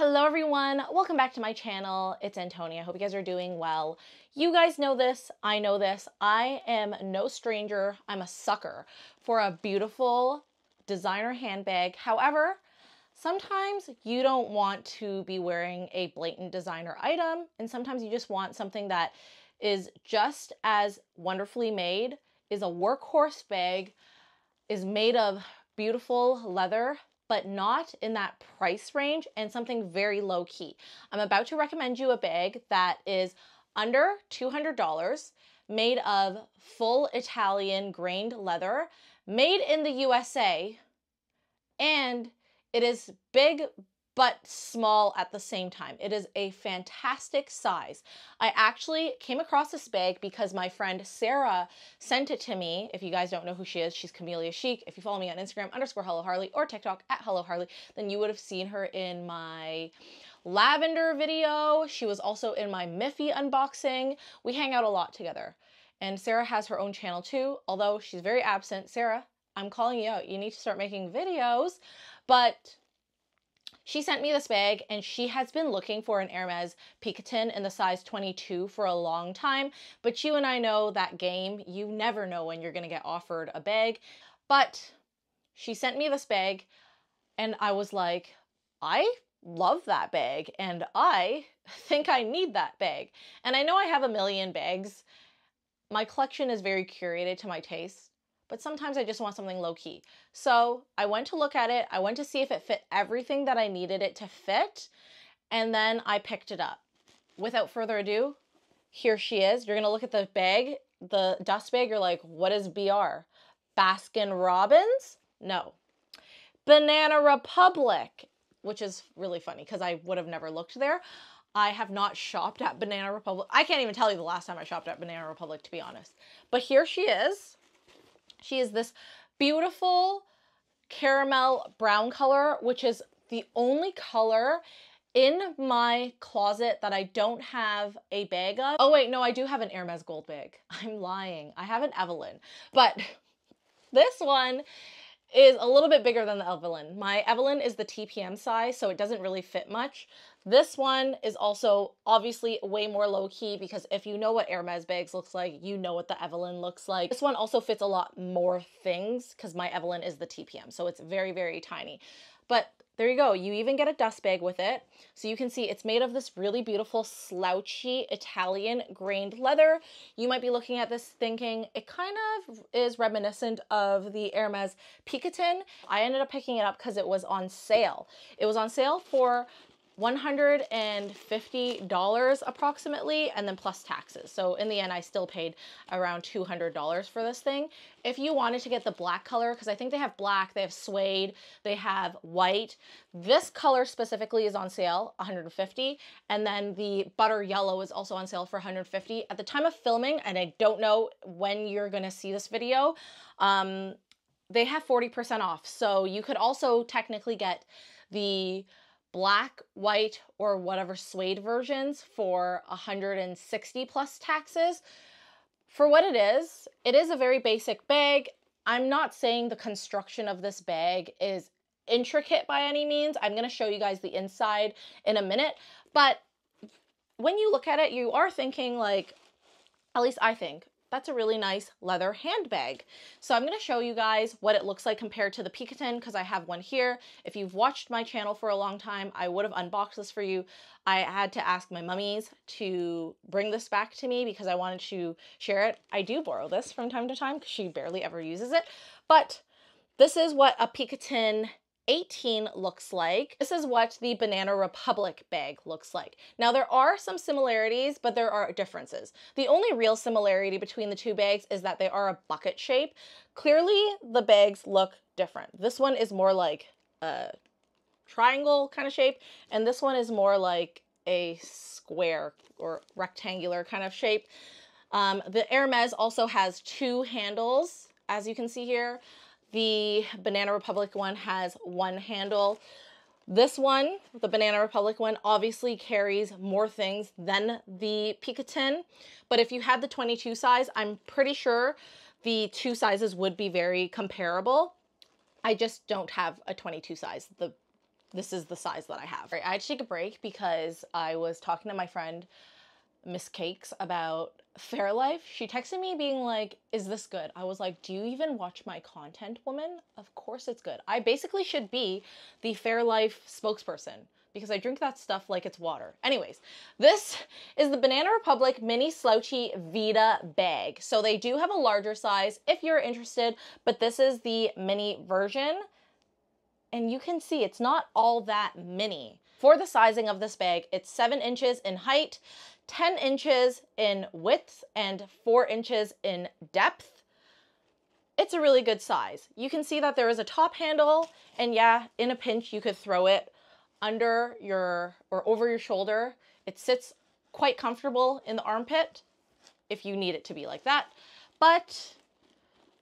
Hello everyone, welcome back to my channel. It's Antonia. Hope you guys are doing well. You guys know this, I know this. I am no stranger. I'm a sucker for a beautiful designer handbag. However, sometimes you don't want to be wearing a blatant designer item, and sometimes you just want something that is just as wonderfully made, is a workhorse bag, is made of beautiful leather, but not in that price range, and something very low key. I'm about to recommend you a bag that is under $200, made of full Italian grained leather, made in the USA, and it is big but small at the same time. It is a fantastic size. I actually came across this bag because my friend Sarah sent it to me. If you guys don't know who she is, she's Camellia Chic. If you follow me on Instagram _Hello Harley or TikTok @Hello Harley, then you would have seen her in my lavender video. She was also in my Miffy unboxing. We hang out a lot together. And Sarah has her own channel too, although she's very absent. Sarah, I'm calling you out. You need to start making videos. But she sent me this bag, and she has been looking for an Hermes Picotin in the size 22 for a long time. But you and I know that game. You never know when you're going to get offered a bag. But she sent me this bag, and I was like, I love that bag, and I think I need that bag. And I know I have a million bags. My collection is very curated to my taste, but sometimes I just want something low key. So I went to look at it. I went to see if it fit everything that I needed it to fit. And then I picked it up. Without further ado, here she is. You're gonna look at the bag, the dust bag. You're like, what is BR? Baskin Robbins? No. Banana Republic, which is really funny because I would have never looked there. I have not shopped at Banana Republic. I can't even tell you the last time I shopped at Banana Republic, to be honest. But here she is. She is this beautiful caramel brown color, which is the only color in my closet that I don't have a bag of. Oh wait, no, I do have an Hermes gold bag. I'm lying. I have an Evelyn, but this one is a little bit bigger than the Evelyn. My Evelyn is the TPM size, so it doesn't really fit much. This one is also obviously way more low-key because if you know what Hermes bags looks like, you know what the Evelyn looks like. This one also fits a lot more things because my Evelyn is the TPM, so it's very, very tiny. But there you go. You even get a dust bag with it. So you can see it's made of this really beautiful slouchy Italian grained leather. You might be looking at this thinking it kind of is reminiscent of the Hermes Picotin. I ended up picking it up because it was on sale. It was on sale for $150 approximately, and then plus taxes. So in the end, I still paid around $200 for this thing. If you wanted to get the black color, because I think they have black, they have suede, they have white. This color specifically is on sale, $150, and then the butter yellow is also on sale for $150. At the time of filming, and I don't know when you're gonna see this video, they have 40% off. So you could also technically get the black, white, or whatever suede versions for $160 plus taxes. For what it is a very basic bag. I'm not saying the construction of this bag is intricate by any means. I'm going to show you guys the inside in a minute, but when you look at it, you are thinking like, at least I think, that's a really nice leather handbag. So I'm going to show you guys what it looks like compared to the Picotin because I have one here. If you've watched my channel for a long time, I would have unboxed this for you. I had to ask my mummies to bring this back to me because I wanted to share it. I do borrow this from time to time because she barely ever uses it. But this is what a Picotin 18 looks like. This is what the Banana Republic bag looks like. Now there are some similarities, but there are differences. The only real similarity between the two bags is that they are a bucket shape. Clearly the bags look different. This one is more like a triangle kind of shape, and this one is more like a square or rectangular kind of shape. The Hermes also has two handles, as you can see here. The Banana Republic one has one handle. This one, the Banana Republic one, obviously carries more things than the Picotin, but if you had the 22 size, I'm pretty sure the two sizes would be very comparable. I just don't have a 22 size. The this is the size that I have. Right, I had to take a break because I was talking to my friend, Miss Cakes, about Fairlife. She texted me being like, is this good? I was like, do you even watch my content, woman? Of course it's good. I basically should be the Fairlife spokesperson because I drink that stuff like it's water. Anyways, this is the Banana Republic Mini Slouch Vida Bag. So they do have a larger size if you're interested, but this is the mini version. And you can see it's not all that mini. For the sizing of this bag, it's 7 inches in height, 10 inches in width, and 4 inches in depth. It's a really good size. You can see that there is a top handle, and yeah, in a pinch, you could throw it under your, or over your shoulder. It sits quite comfortable in the armpit if you need it to be like that. But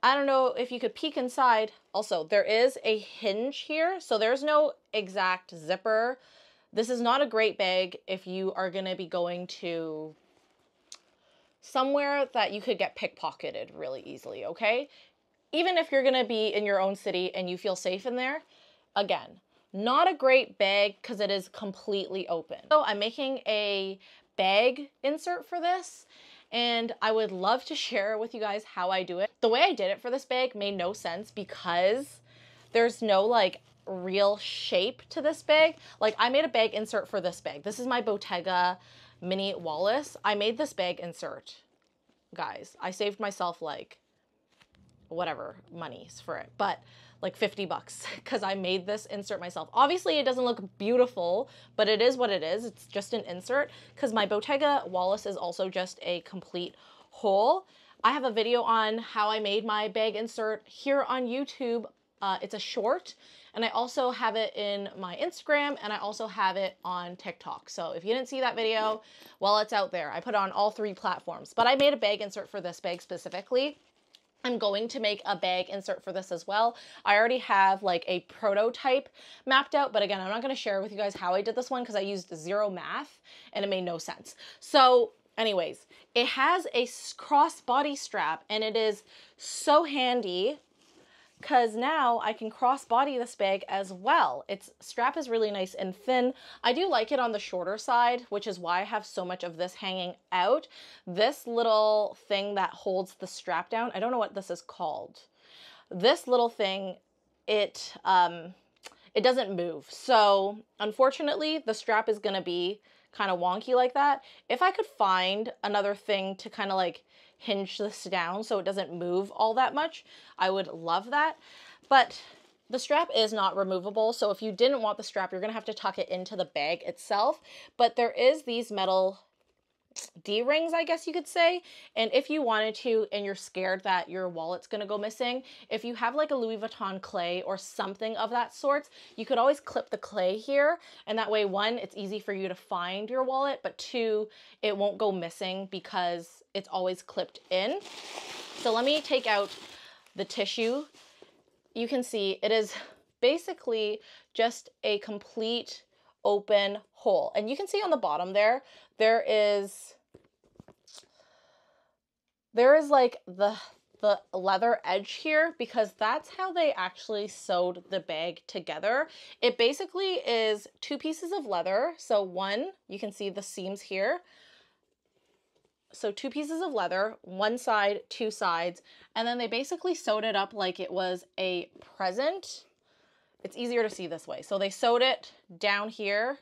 I don't know if you could peek inside. Also, there is a hinge here, so there's no exact zipper. This is not a great bag if you are going to be going to somewhere that you could get pickpocketed really easily, okay? Even if you're going to be in your own city and you feel safe in there, again, not a great bag because it is completely open. So I'm making a bag insert for this, and I would love to share with you guys how I do it. The way I did it for this bag made no sense because there's no like real shape to this bag. Like I made a bag insert for this bag. This is my Bottega Mini Wallace. I made this bag insert, guys. I saved myself like whatever monies for it, but like 50 bucks because I made this insert myself. Obviously it doesn't look beautiful, but it is what it is. It's just an insert because my Bottega Wallace is also just a complete whole. I have a video on how I made my bag insert here on YouTube. It's a short, and I also have it in my Instagram, and I also have it on TikTok. So if you didn't see that video, well, it's out there. I put it on all 3 platforms, but I made a bag insert for this bag specifically. I'm going to make a bag insert for this as well. I already have like a prototype mapped out, but again, I'm not going to share with you guys how I did this one because I used zero math and it made no sense. So anyways, it has a crossbody strap, and it is so handy because now I can crossbody this bag as well. Its strap is really nice and thin. I do like it on the shorter side, which is why I have so much of this hanging out. This little thing that holds the strap down, I don't know what this is called. This little thing, it doesn't move. So unfortunately, the strap is gonna be kind of wonky like that. If I could find another thing to kind of like hinge this down so it doesn't move all that much, I would love that. But the strap is not removable, so if you didn't want the strap, you're gonna have to tuck it into the bag itself. But there is these metal D-rings, I guess you could say, and if you wanted to and you're scared that your wallet's gonna go missing, if you have like a Louis Vuitton clay or something of that sort, you could always clip the clay here, and that way, 1, it's easy for you to find your wallet, but 2, it won't go missing because it's always clipped in. So let me take out the tissue. You can see it is basically just a complete open hole, and you can see on the bottom there is like the leather edge here, because that's how they actually sewed the bag together. It basically is 2 pieces of leather. So 1, you can see the seams here. So 2 pieces of leather, 1 side, 2 sides, and then they basically sewed it up like it was a present. It's easier to see this way. So they sewed it down here,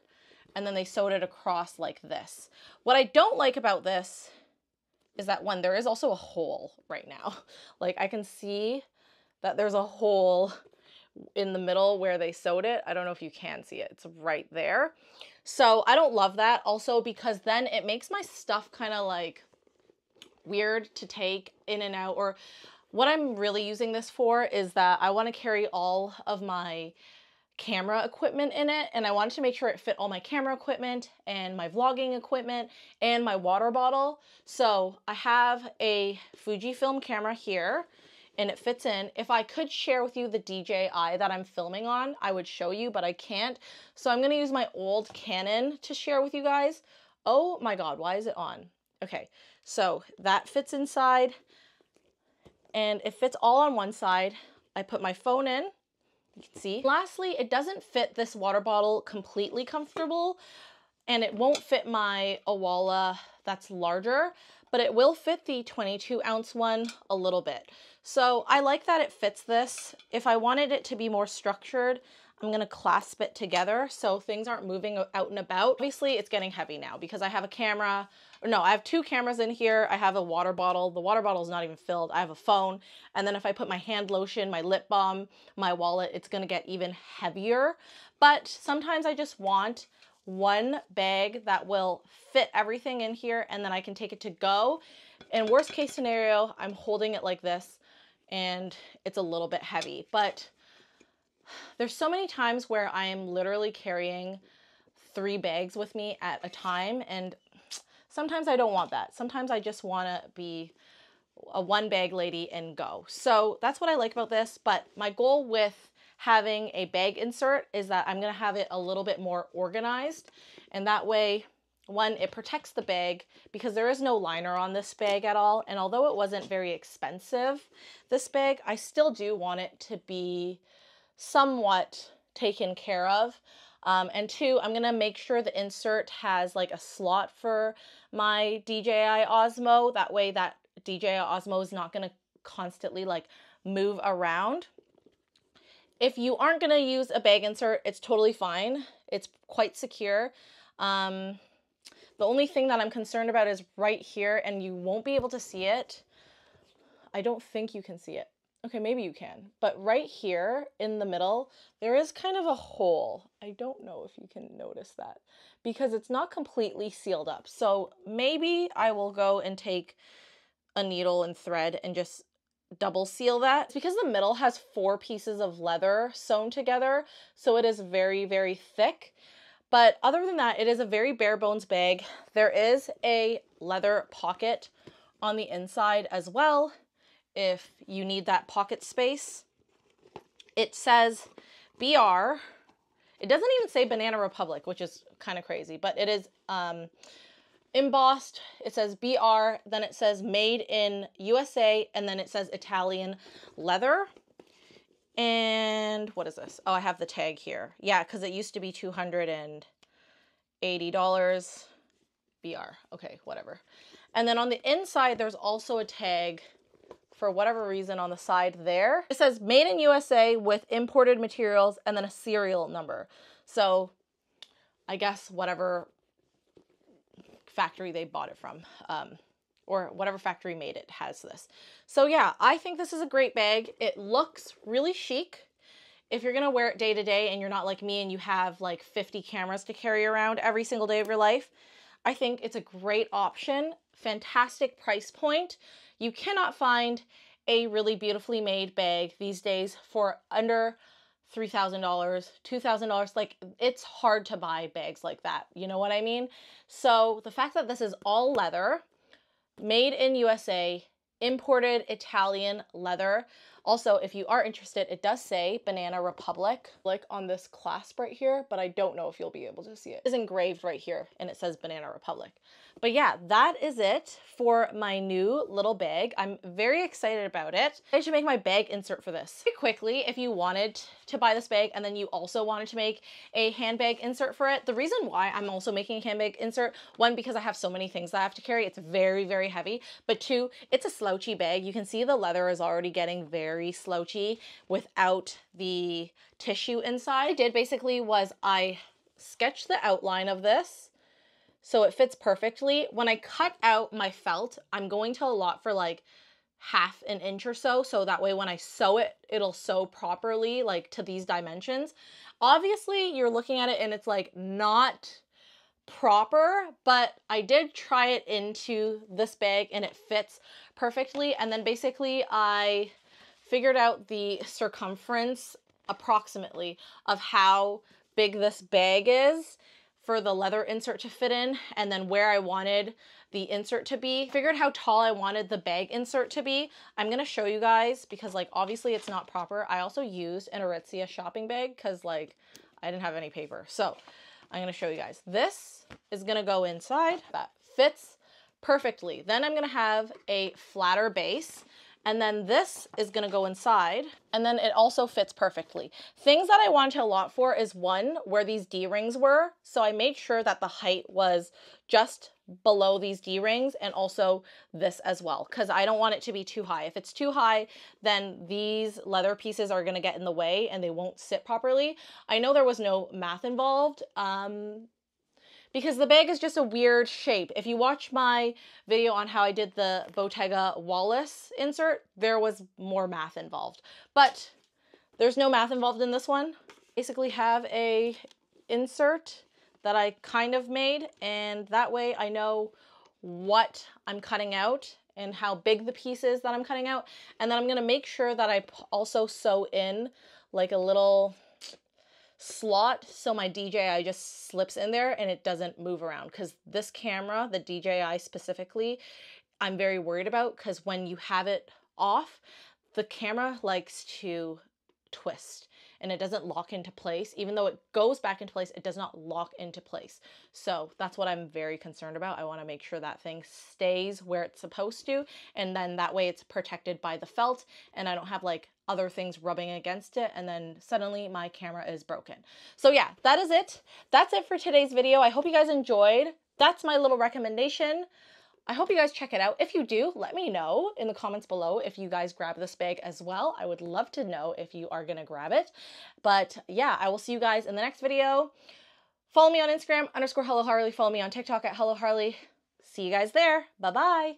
and then they sewed it across like this. What I don't like about this is that 1, there is also a hole right now. Like I can see that there's a hole in the middle where they sewed it. I don't know if you can see it. It's right there. So I don't love that, also because then it makes my stuff kind of like weird to take in and out. Or what I'm really using this for is that I want to carry all of my camera equipment in it, and I wanted to make sure it fit all my camera equipment and my vlogging equipment and my water bottle. So I have a Fujifilm camera here, and it fits in. If I could share with you the DJI that I'm filming on, I would show you, but I can't. So I'm gonna use my old Canon to share with you guys. Oh my God, why is it on? Okay, so that fits inside, and it fits all on one side. I put my phone in, You can see. Lastly, it doesn't fit this water bottle completely comfortable, and it won't fit my Awala that's larger, but it will fit the 22-ounce one a little bit. So I like that it fits this. If I wanted it to be more structured, I'm gonna clasp it together so things aren't moving out and about. Obviously, it's getting heavy now because I have a camera, or no, I have 2 cameras in here. I have a water bottle. The water bottle is not even filled. I have a phone. And then if I put my hand lotion, my lip balm, my wallet, it's gonna get even heavier. But sometimes I just want one bag that will fit everything in here, and then I can take it to go. In worst case scenario, I'm holding it like this and it's a little bit heavy, but there's so many times where I am literally carrying 3 bags with me at a time, and sometimes I don't want that. Sometimes I just want to be a 1-bag lady and go. So that's what I like about this, but my goal with having a bag insert is that I'm going to have it a little bit more organized, and that way, one, it protects the bag because there is no liner on this bag at all, and although it wasn't very expensive, this bag, I still do want it to be somewhat taken care of. And 2, I'm gonna make sure the insert has like a slot for my DJI Osmo. That way that DJI Osmo is not gonna constantly like move around. If you aren't gonna use a bag insert, it's totally fine. It's quite secure. The only thing that I'm concerned about is right here, and you won't be able to see it. I don't think you can see it. Okay, maybe you can, but right here in the middle, there is kind of a hole. I don't know if you can notice that because it's not completely sealed up. So maybe I will go and take a needle and thread and just double seal that. It's because the middle has 4 pieces of leather sewn together, so it is very, very thick. But other than that, it is a very bare bones bag. There is a leather pocket on the inside as well, if you need that pocket space. It says BR. It doesn't even say Banana Republic, which is kind of crazy, but it is embossed. It says BR, then it says made in USA, and then it says Italian leather. And what is this? Oh, I have the tag here. Yeah, because it used to be $280. BR. Okay, whatever. And then on the inside, there's also a tag for whatever reason on the side there. It says made in USA with imported materials and then a serial number. So I guess whatever factory they bought it from, or whatever factory made it has this. So yeah, I think this is a great bag. It looks really chic. If you're gonna wear it day to day and you're not like me and you have like 50 cameras to carry around every single day of your life, I think it's a great option. Fantastic price point. You cannot find a really beautifully made bag these days for under $3,000, $2,000. Like, it's hard to buy bags like that. You know what I mean? So the fact that this is all leather, made in USA, imported Italian leather. Also, if you are interested, it does say Banana Republic, like on this clasp right here, but I don't know if you'll be able to see it. It's engraved right here and it says Banana Republic. But yeah, that is it for my new little bag. I'm very excited about it. I should make my bag insert for this. Very quickly, if you wanted to buy this bag and then you also wanted to make a handbag insert for it, the reason why I'm also making a handbag insert, 1, because I have so many things that I have to carry. It's very, very heavy. But 2, it's a slouchy bag. You can see the leather is already getting very slouchy without the tissue inside. What I did basically was I sketched the outline of this so it fits perfectly. When I cut out my felt, I'm going to allot for like ½ an inch or so, so that way when I sew it, it'll sew properly, like to these dimensions. Obviously, you're looking at it and it's like not proper, but I did try it into this bag and it fits perfectly. And then basically I figured out the circumference approximately of how big this bag is for the leather insert to fit in, and then where I wanted the insert to be. Figured how tall I wanted the bag insert to be. I'm gonna show you guys because like obviously it's not proper. I also used an Aritzia shopping bag because like I didn't have any paper. So I'm gonna show you guys. This is gonna go inside. That fits perfectly. Then I'm gonna have a flatter base, And then this is gonna go inside, and then it also fits perfectly. Things that I wanted a lot for is one, where these D-rings were. So I made sure that the height was just below these D-rings, and also this as well, because I don't want it to be too high. If it's too high, then these leather pieces are gonna get in the way and they won't sit properly. I know there was no math involved, because the bag is just a weird shape. If you watch my video on how I did the Bottega Wallace insert, there was more math involved. But there's no math involved in this one. Basically have a insert that I kind of made, and that way I know what I'm cutting out and how big the piece is that I'm cutting out. And then I'm gonna make sure that I also sew in like a little slot so my DJI just slips in there and it doesn't move around, because this camera, the DJI specifically, I'm very worried about, because when you have it off, the camera likes to twist and it doesn't lock into place. Even though it goes back into place, it does not lock into place. So that's what I'm very concerned about. I want to make sure that thing stays where it's supposed to, and then that way it's protected by the felt and I don't have like other things rubbing against it and then suddenly my camera is broken. So yeah, that is it. That's it for today's video. I hope you guys enjoyed. That's my little recommendation. I hope you guys check it out. If you do, let me know in the comments below if you guys grab this bag as well. I would love to know if you are gonna grab it. But yeah, I will see you guys in the next video. Follow me on Instagram _HelloHarley. Follow me on TikTok at HelloHarley. See you guys there. Bye-bye.